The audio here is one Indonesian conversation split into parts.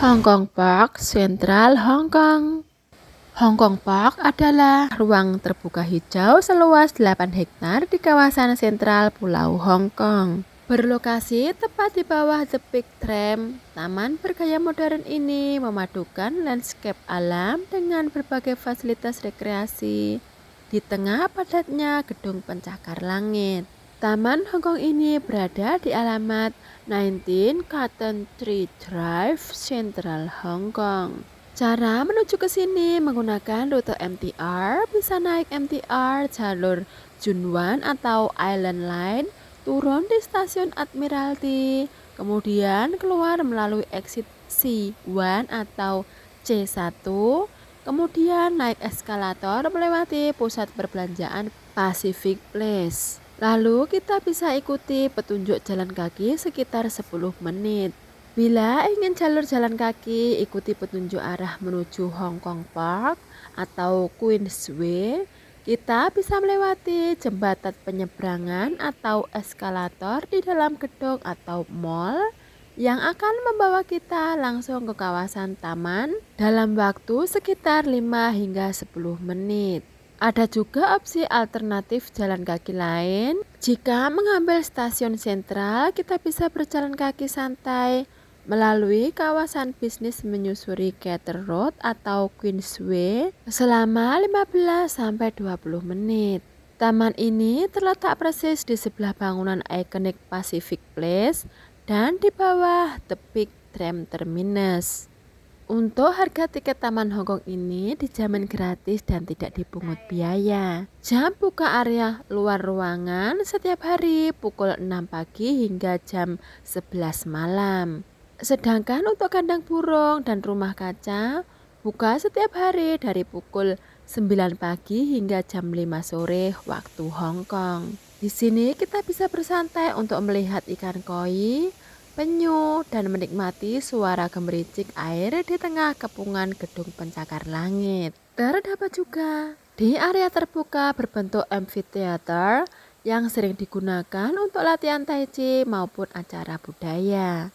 Hong Kong Park, Sentral Hong Kong. Hong Kong Park adalah ruang terbuka hijau seluas 8 hektar di kawasan sentral Pulau Hong Kong. Berlokasi tepat di bawah The Big Tram, taman bergaya modern ini memadukan landscape alam dengan berbagai fasilitas rekreasi di tengah padatnya gedung pencakar langit. Taman Hong Kong ini berada di alamat 19 Cotton Tree Drive, Central Hong Kong. Cara menuju ke sini menggunakan rute MTR, bisa naik MTR jalur Junwan atau Island Line, turun di stasiun Admiralty, kemudian keluar melalui exit C1 atau C1, kemudian naik eskalator melewati pusat perbelanjaan Pacific Place. Lalu kita bisa ikuti petunjuk jalan kaki sekitar 10 menit. Bila ingin jalur jalan kaki, ikuti petunjuk arah menuju Hong Kong Park atau Queensway. Kita bisa melewati jembatan penyeberangan atau eskalator di dalam gedung atau mall yang akan membawa kita langsung ke kawasan taman dalam waktu sekitar 5 hingga 10 menit. Ada juga opsi alternatif jalan kaki lain. Jika mengambil stasiun sentral, kita bisa berjalan kaki santai melalui kawasan bisnis menyusuri Cater Road atau Queensway selama 15-20 menit. Taman ini terletak persis di sebelah bangunan ikonik Pacific Place dan di bawah The Big Tram Terminus. Untuk harga tiket Taman Hong Kong ini dijamin gratis dan tidak dipungut biaya. Jam buka area luar ruangan setiap hari pukul 6 pagi hingga jam 11 malam. Sedangkan untuk kandang burung dan rumah kaca buka setiap hari dari pukul 9 pagi hingga jam 5 sore waktu Hong Kong. Di sini kita bisa bersantai untuk melihat ikan koi, penyu, dan menikmati suara gemericik air di tengah kepungan gedung pencakar langit. Terdapat juga di area terbuka berbentuk amphitheater yang sering digunakan untuk latihan tai chi maupun acara budaya.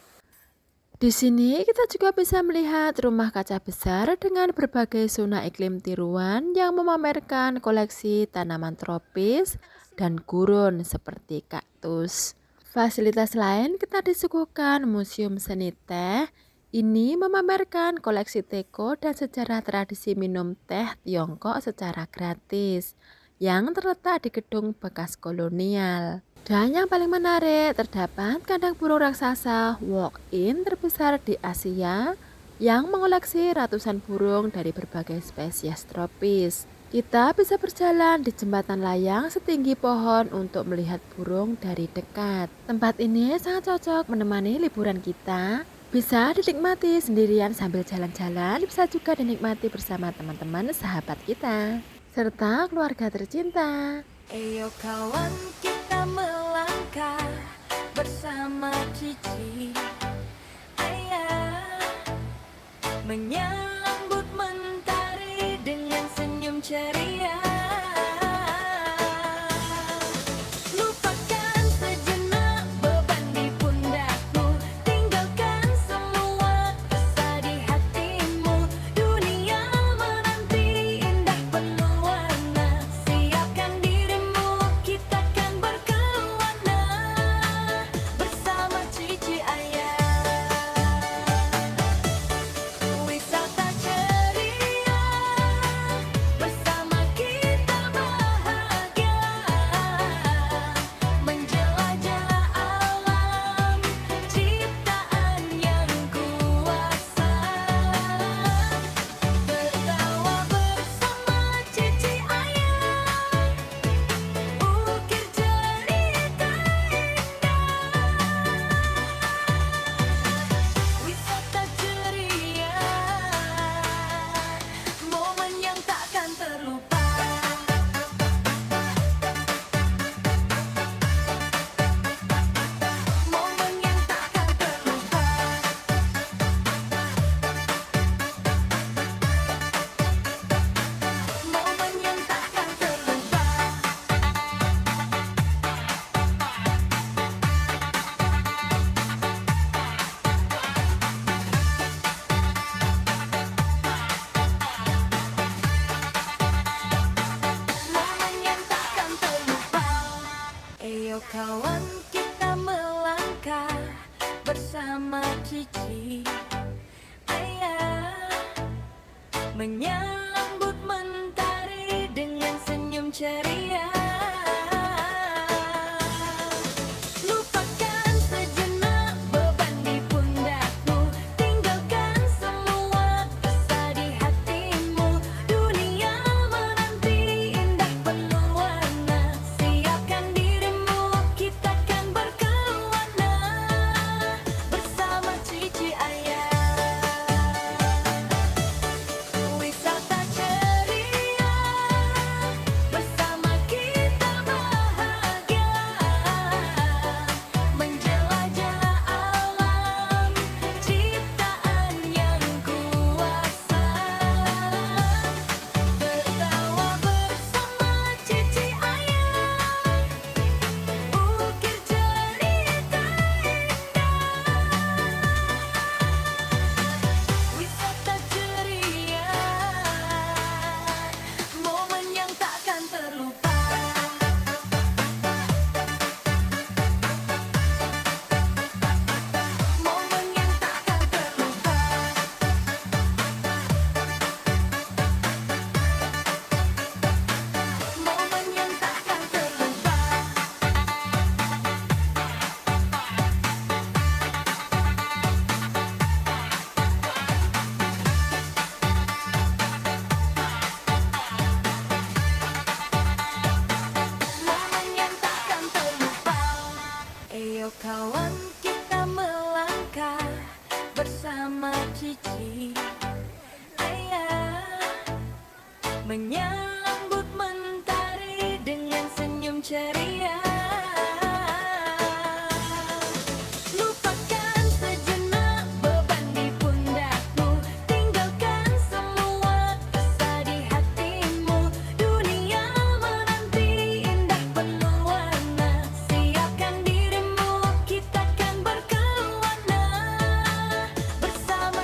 Di sini kita juga bisa melihat rumah kaca besar dengan berbagai zona iklim tiruan yang memamerkan koleksi tanaman tropis dan gurun seperti kaktus. Fasilitas lain kita disuguhkan Museum Seni Teh. Ini memamerkan koleksi teko dan sejarah tradisi minum teh Tiongkok secara gratis yang terletak di gedung bekas kolonial. Dan yang paling menarik, terdapat kandang burung raksasa walk-in terbesar di Asia yang mengoleksi ratusan burung dari berbagai spesies tropis. Kita bisa berjalan di jembatan layang setinggi pohon untuk melihat burung dari dekat. Tempat ini sangat cocok menemani liburan kita. Bisa dinikmati sendirian sambil jalan-jalan, bisa juga dinikmati bersama teman-teman sahabat kita, serta keluarga tercinta. Ayo kawan kita melangkah bersama Cici Ayah, menyambut mentari dengan senyum ceria. Lupakan sejenak beban di pundakmu, tinggalkan semua resah di hatimu. Dunia menanti indah penuh warna, siapkan dirimu, kita kan berkelana bersama Cici Ayah. Wisata ceria bersama kawan kita melangkah bersama cici ayah, menyambut mentari dengan senyum ceria. Lupakan sejenak beban di pundakmu, tinggalkan semua resah di hatimu. Dunia menanti indah penuh warna, siapkan dirimu, kita kan berkelana bersama cici ayah. Wisata ceria, bersama kita bahagia, menjelajah alam ciptaan yang kuasa, tertawa bersama cici ayah, ukir cerita indah. Wisata ceria, momen yang takkan terlupa. Momen yang takkan terlupa. Momen yang takkan terlupa. Momen yang takkan terlupa. Ayo kawan kita melangkah bersama cici ayah, menyambut mentari dengan senyum ceria. Lupakan sejenak beban di pundakmu, tinggalkan semua resah di hatimu. Dunia menanti indah penuh warna, siapkan dirimu, kita kan berkelana bersama.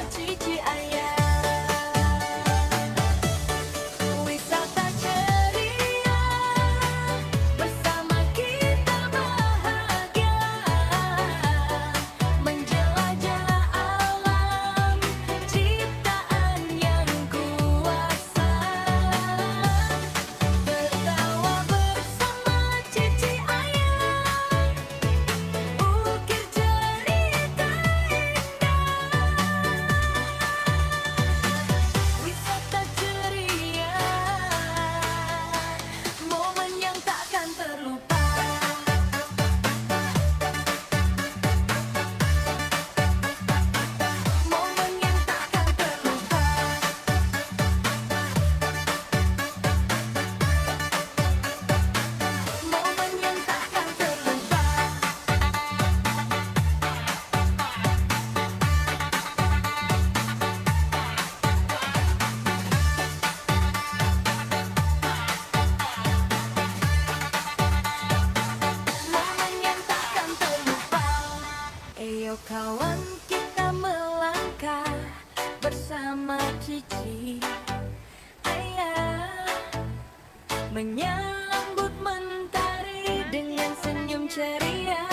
kawan kita melangkah bersama Cici Ayah, menyambut mentari dengan senyum ceria.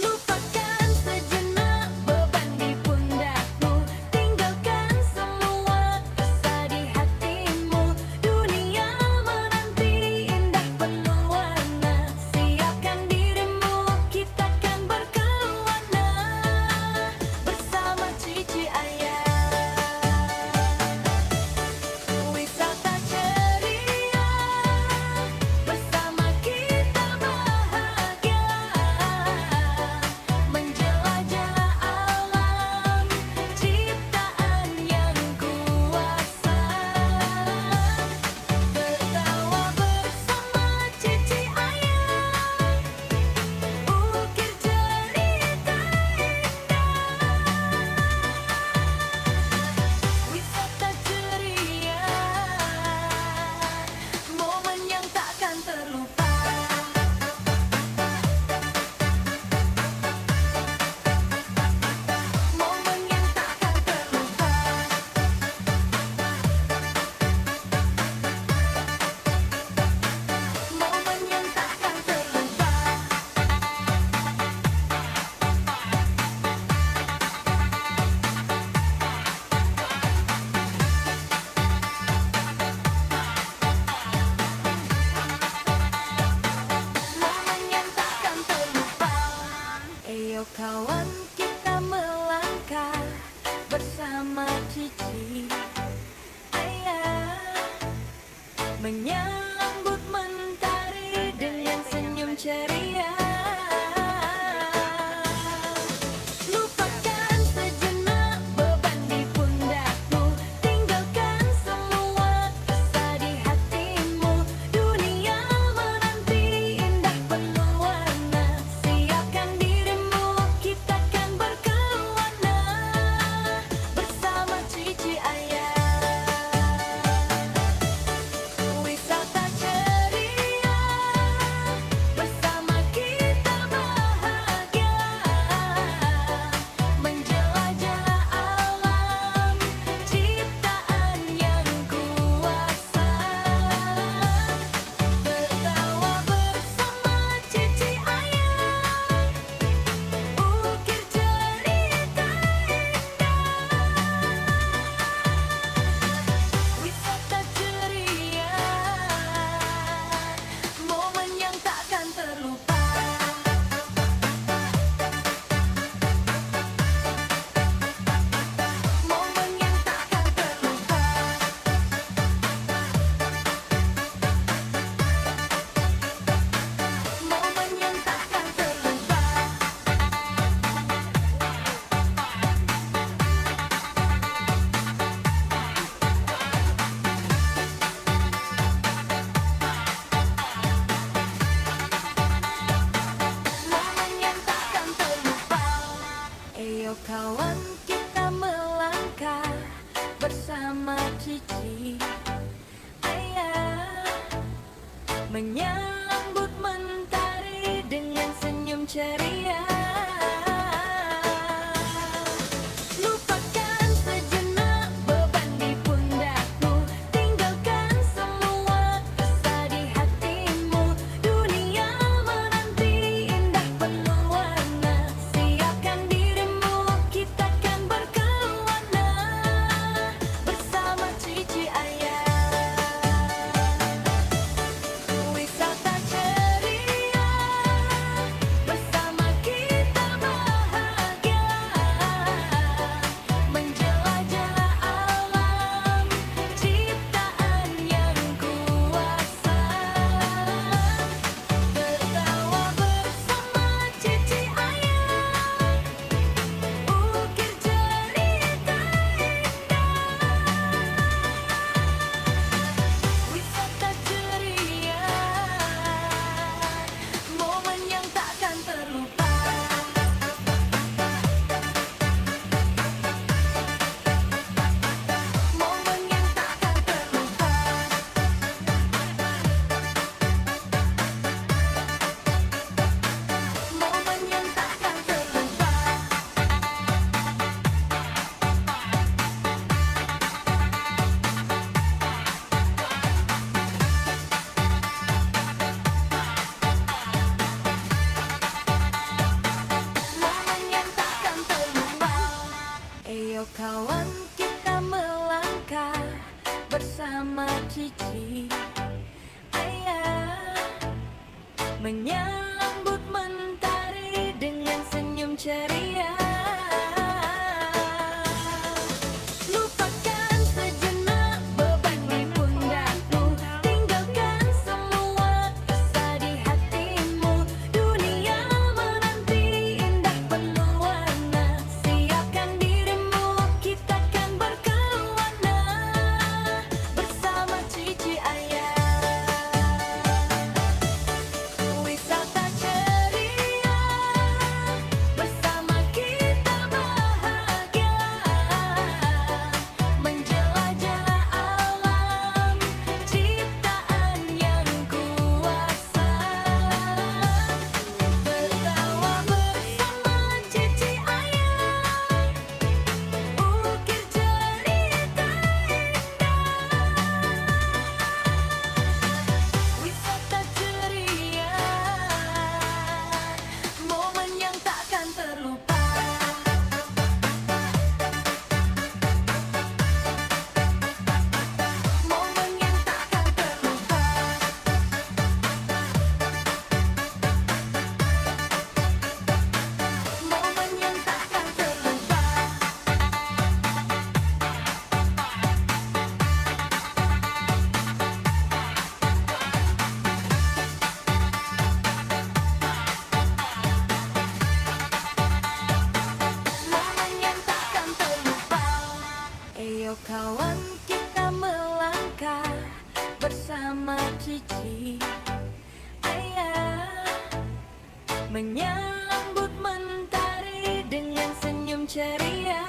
Lupakan sejenak beban di pundakmu, tinggalkan semua resah di hatimu. Dunia menanti indah penuh warna, siapkan dirimu, kita kan berkelana bersama Cici Ayah. Wisata ceria. Lupakan sejenak beban di pundakmu, tinggalkan semua resah di hatimu. Dunia menanti indah penuh warna, siapkan dirimu, kita kan berkelana bersama cici ayah. Wisata ceria, bersama kita bahagia, menjelajah alam ciptaan yang kuasa, tertawa bersama cici ayah, ukir cerita indah. Wisata ceria, momen yang takkan terlupa. Momen yang takkan terlupa. Momen yang takkan terlupa. Momen yang takkan terlupa. Ayo kawan, kita melangkah bersama cici ayah, menyambut mentari dengan senyum ceria. Lupakan sejenak beban di pundakmu, tinggalkan semua resah di hatimu. Dunia menanti indah penuh warna, siapkan dirimu, kita kan berkelana bersama cici ayah. Wisata ceria, bersama kita bahagia, menjelajah alam ciptaan yang kuasa, tertawa bersama cici ayah, ukir cerita indah. Wisata ceria, momen yang takkan terlupa. Momen yang takkan terlupa. Momen yang takkan terlupa. Momen yang takkan terlupa. Ayo kawan, kita melangkah bersama cici ayah, menyambut mentari dengan senyum ceria.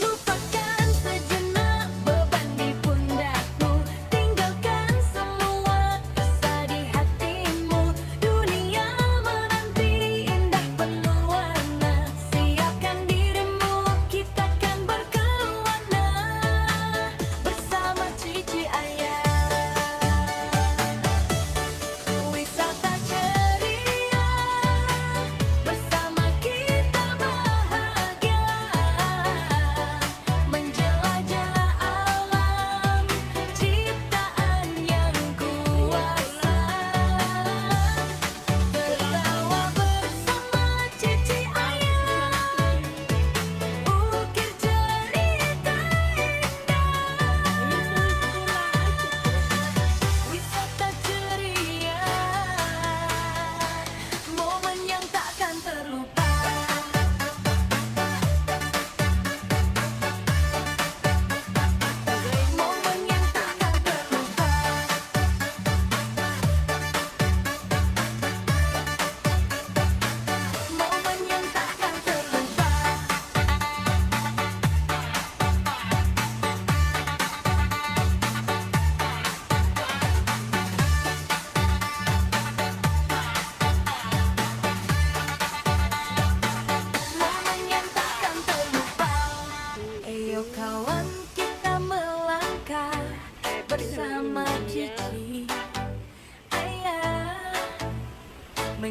Lupakan sejenak beban di pundakmu, tinggalkan semua resah di hatimu. Dunia menanti indah penuh warna, siapkan dirimu, kita kan berkelana bersama cici ayah. Wisata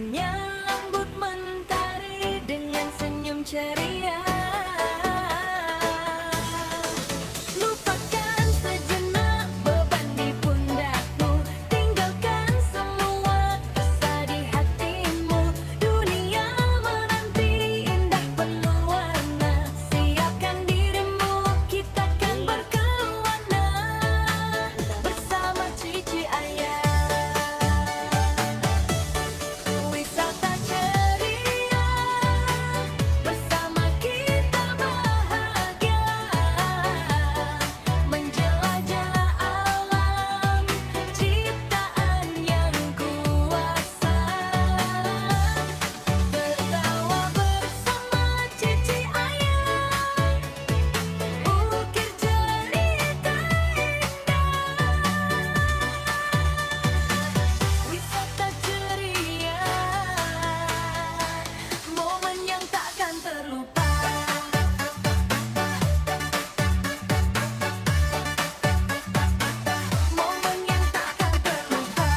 menyambut mentari dengan senyum ceria. Lupakan sejenak beban di pundakmu, tinggalkan semua rasa di hatimu. Dunia menanti indah penuh warna, siapkan dirimu, kita kan berkelana bersama cici ayah. Wisata ceria, bersama kita bahagia, menjelajah alam ciptaan yang kuasa. Tertawa bersama cici ayah, ukir cerita indah. Wisata ceria, momen yang takkan terlupa. Momen yang takkan terlupa.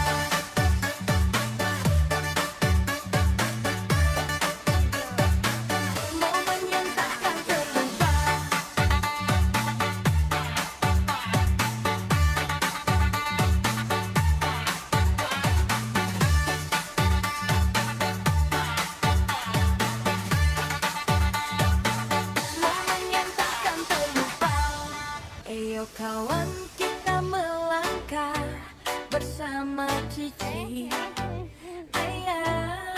Momen yang takkan terlupa. Momen yang takkan terlupa. Ayo kawan, kita melangkah bersama cici ayah,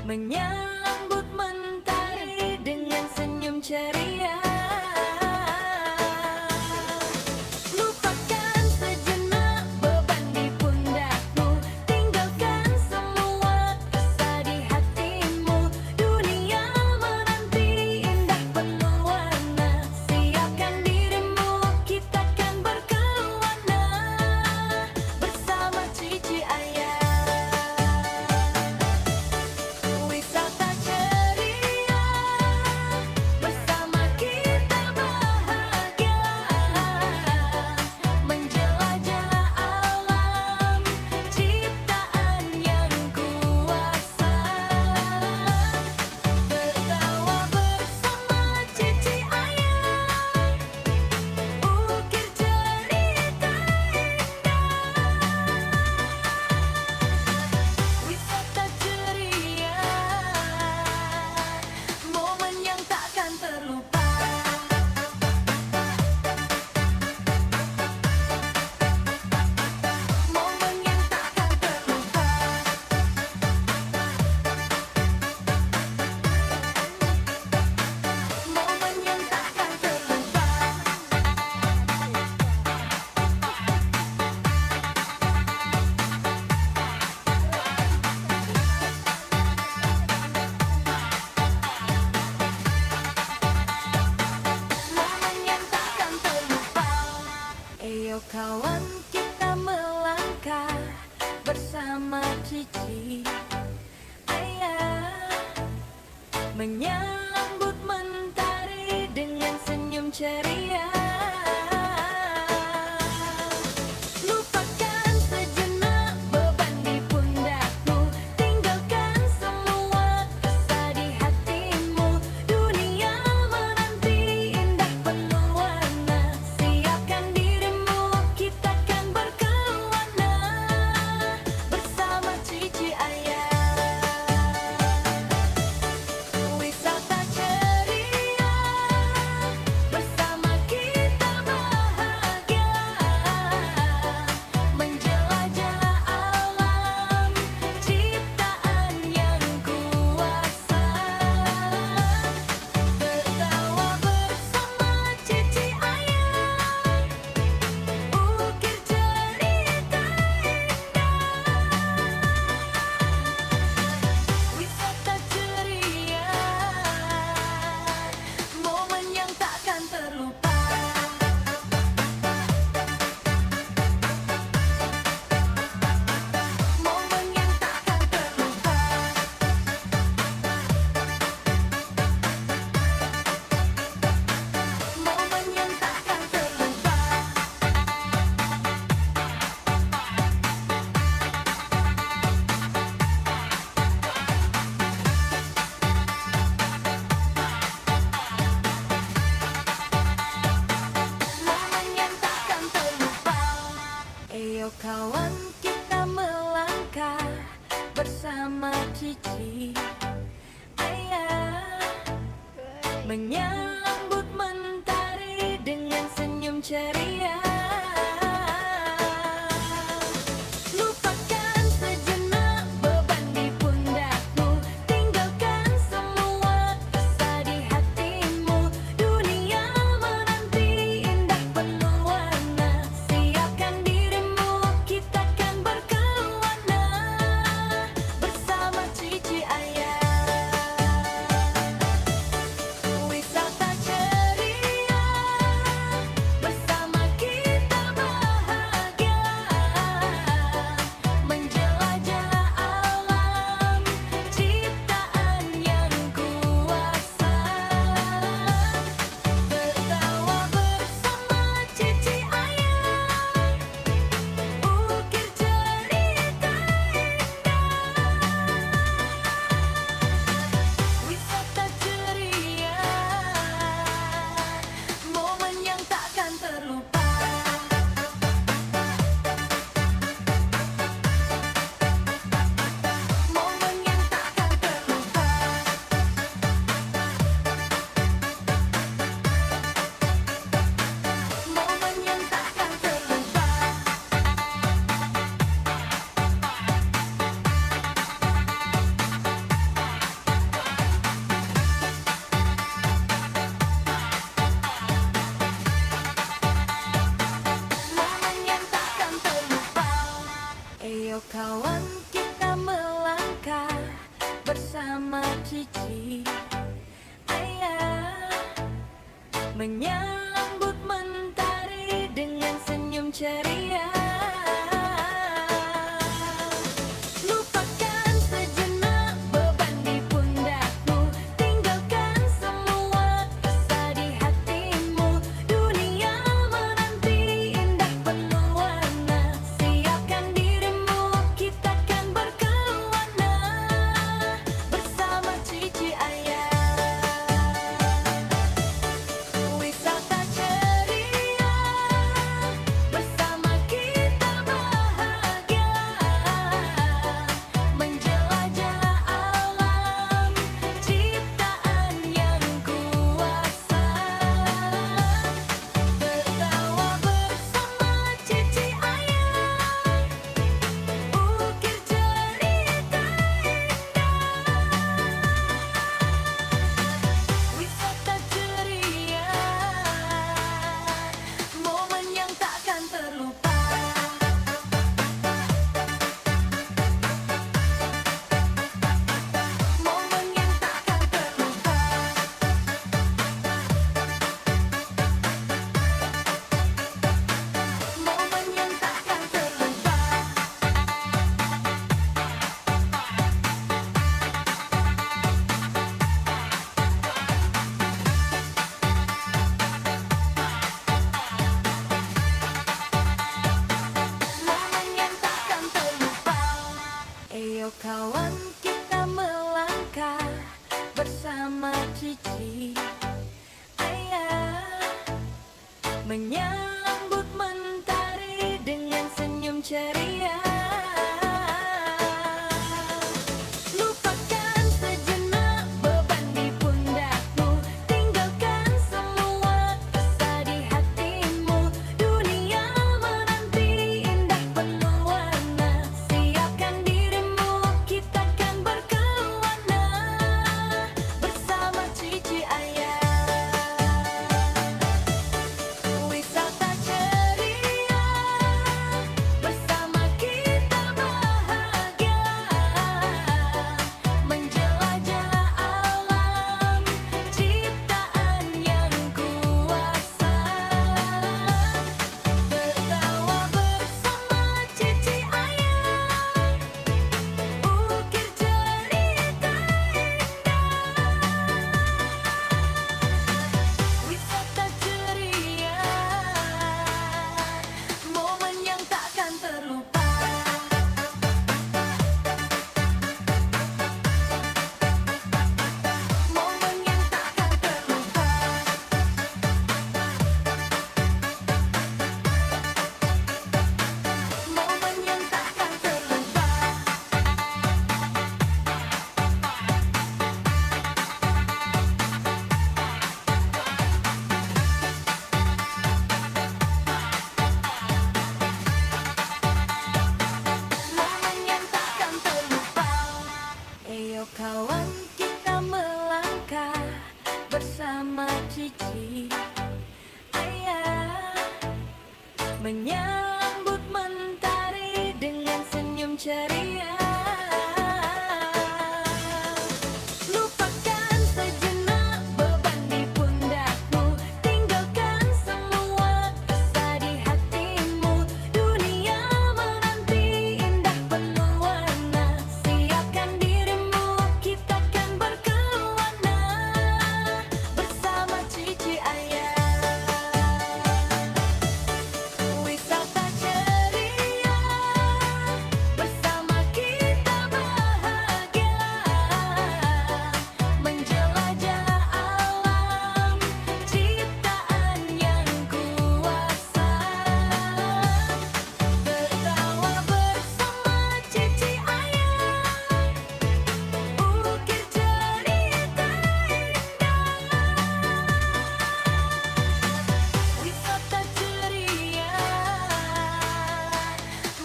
menyambut mentari dengan senyum ceria. Lupakan sejenak beban di pundakmu, tinggalkan semua rasa di hatimu. Dunia menanti indah penuh warna, siapkan dirimu, kita kan berkelana bersama cici ayah. Wisata ceria, bersama kita bahagia, menjelajah alam ciptaan yang kuasa. Tertawa bersama cici ayah, ukir cerita indah. Wisata ceria, momen yang takkan terlupa. Momen yang takkan terlupa. Momen yang takkan terlupa. Momen yang takkan terlupa. Ayo kawan, kita melangkah bersama cici ayah, menyambut mentari dengan senyum ceria. Lupakan sejenak beban di pundakmu, tinggalkan semua rasa di hatimu. Dunia menanti indah penuh warna, siapkan dirimu, kita kan berkelana bersama cici ayah. Wisata ceria, bersama kita cici ayah menyambut mentari dengan senyum ceria. Lupakan sejenak beban di pundakmu, tinggalkan semua rasa di hatimu. Dunia menanti indah penuh warna, siapkan dirimu, kita kan berkelana bersama cici ayah. Wisata ceria bersama kita bahagia, menjelajah alam ciptaan yang kuasa, tertawa bersama cici ayah, ukir cerita indah. Wisata ceria, momen yang takkan terlupa. Momen yang takkan terlupa. Momen yang takkan terlupa. Momen yang takkan terlupa. Ayo kawan, kita melangkah bersama cici ayah, menyambut mentari dengan senyum ceria. Lupakan sejenak beban di pundakmu, tinggalkan semua rasa di hatimu. Dunia menanti indah penuh warna, siapkan dirimu, kita kan berkelana bersama cici ayah. Wisata ceria bersama kita bahagia, menjelajah alam ciptaan yang kuasa, tertawa bersama cici ayah, ukir cerita indah. Wisata ceria, momen yang takkan terlupa. Momen yang takkan terlupa. Momen yang takkan terlupa. Momen yang takkan terlupa. Ayo kawan, kita melangkah bersama cici ayah, menyambut mentari dengan senyum ceria. Lupakan sejenak beban di pundakmu, tinggalkan semua rasa di hatimu. Dunia menanti indah penuh warna, siapkan dirimu, kita kan ceria. Lupakan sejenak beban di pundakmu, tinggalkan semua resah di hatimu. Dunia menanti indah penuh warna, siapkan dirimu, kita kan berkelana bersama cici ayah. Wisata ceria, bersama kita bahagia, menjelajah alam ciptaan yang kuasa. Tertawa bersama cici ayah, ukir cerita indah. Wisata ceria,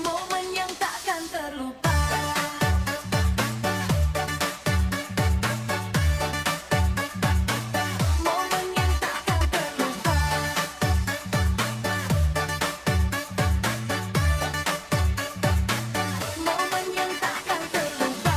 momen yang takkan terlupa. Momen yang takkan terlupa. Momen yang takkan terlupa.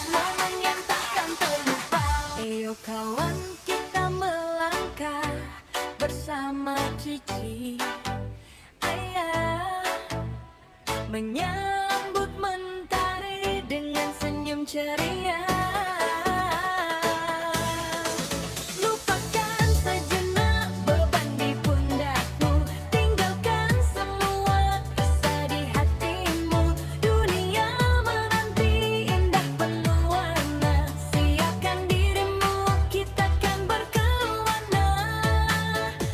Momen yang takkan terlupa. Ayo kawan, kita melangkah bersama cici ayah, menyambut mentari dengan senyum ceria. Lupakan sejenak beban di pundakmu, tinggalkan semua resah di hatimu. Dunia menanti indah penuh warna, siapkan dirimu, kita kan berkelana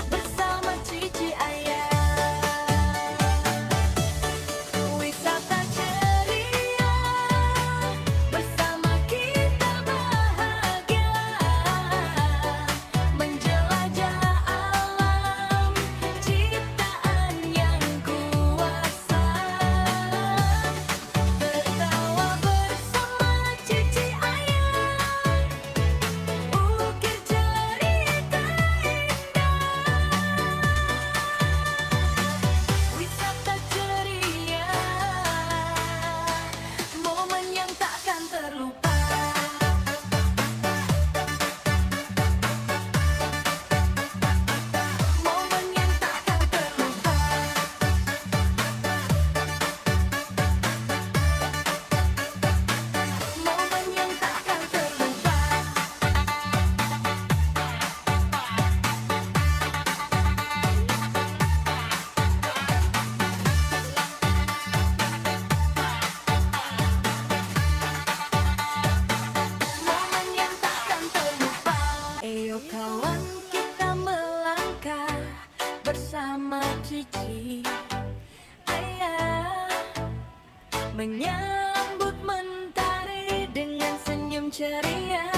bersama cici ayah. Wisata ceria, bersama kita bahagia, menjelajah alam ciptaan yang kuasa. Tertawa bersama cici ayah, ukir cerita indah. Wisata ceria, momen yang takkan terlupa. Momen yang takkan terlupa. Momen yang takkan terlupa. Momen yang takkan terlupa. Ayo kawan, kita melangkah bersama cici ayah, menyambut mentari dengan senyum ceria.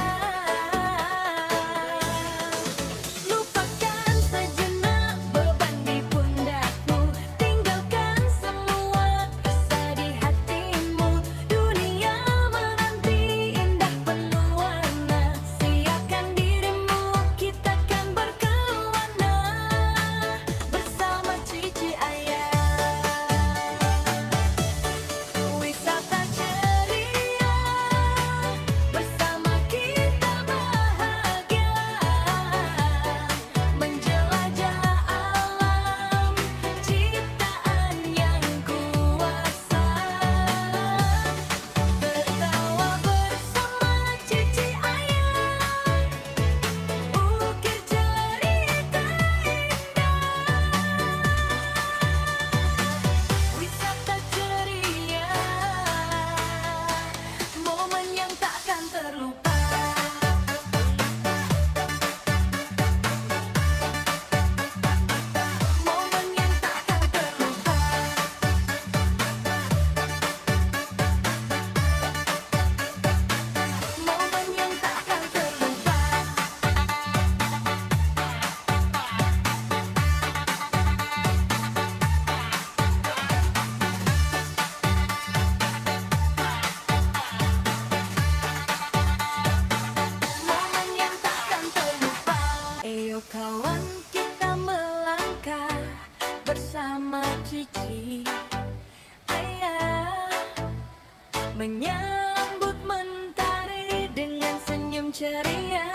Lupakan sejenak beban di pundakmu, tinggalkan semua resah di hatimu. Dunia menanti indah penuh warna, siapkan dirimu, kita kan berkelana bersama cici ayah. Wisata ceria, bersama menyambut mentari dengan senyum ceria.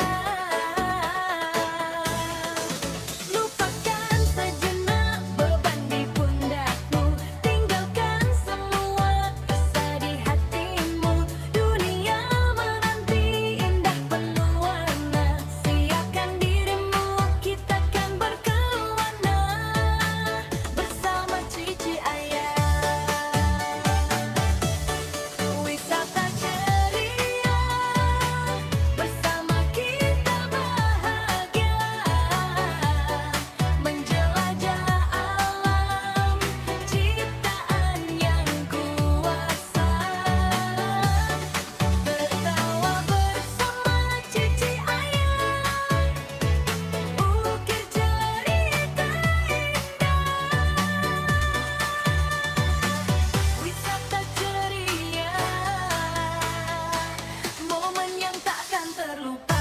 Lupakan sejenak beban di pundakmu, tinggalkan semua resah di hatimu. Dunia menanti indah penuh warna, siapkan dirimu, kita kan berkelana bersama cici ayah. Wisata ceria, bersama kita bahagia, menjelajah alam ciptaan yang kuasa. Tertawa bersama cici ayah, ukir cerita indah. Wisata ceria, momen yang takkan terlupa.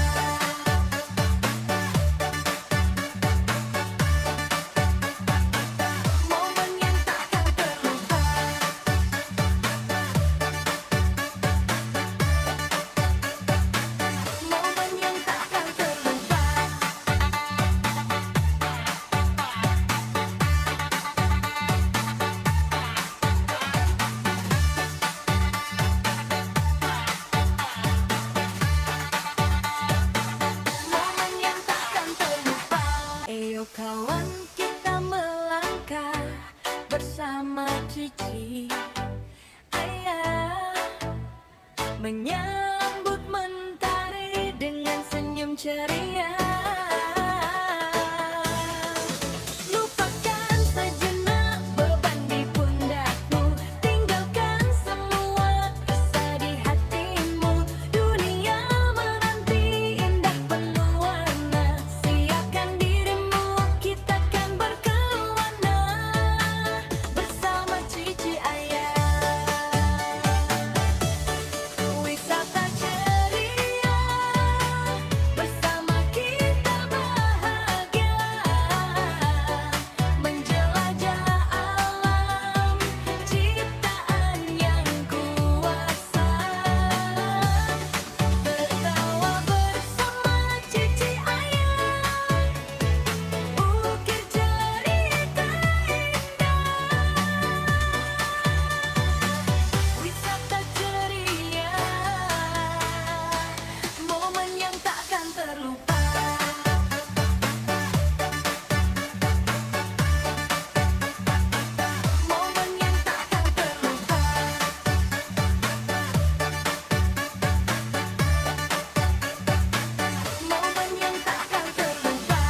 Momen yang takkan terlupa. Momen yang takkan terlupa. Momen yang takkan terlupa. Ayo kawan, kita melangkah bersama cici ayah, menyambut mentari dengan senyum ceria. Lupakan sejenak beban di pundakmu, tinggalkan semua resah di hatimu. Dunia menanti indah penuh warna, siapkan dirimu, kita kan berkelana bersama cici ayah. Wisata ceria, bersama kita bahagia, menjelajah alam ciptaan yang kuasa. Tertawa bersama cici ayah, ukir cerita indah. Wisata ceria, momen yang takkan terlupa. Momen yang takkan terlupa. Momen yang takkan terlupa.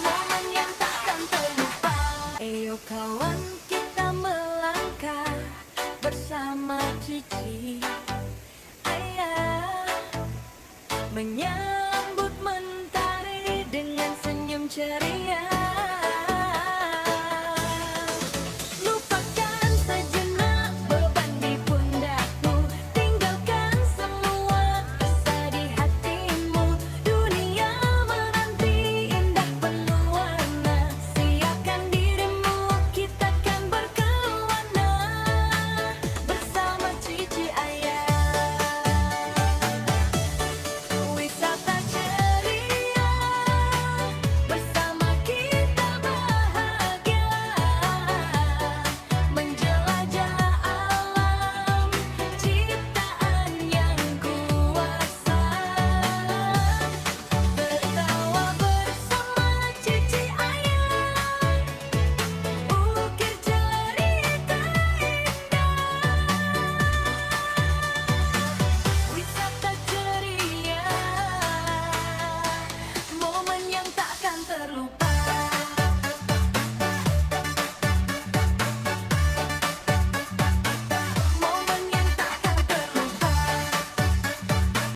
Momen yang takkan terlupa. Ayo kawan, kita melangkah bersama cici ayah, menyambut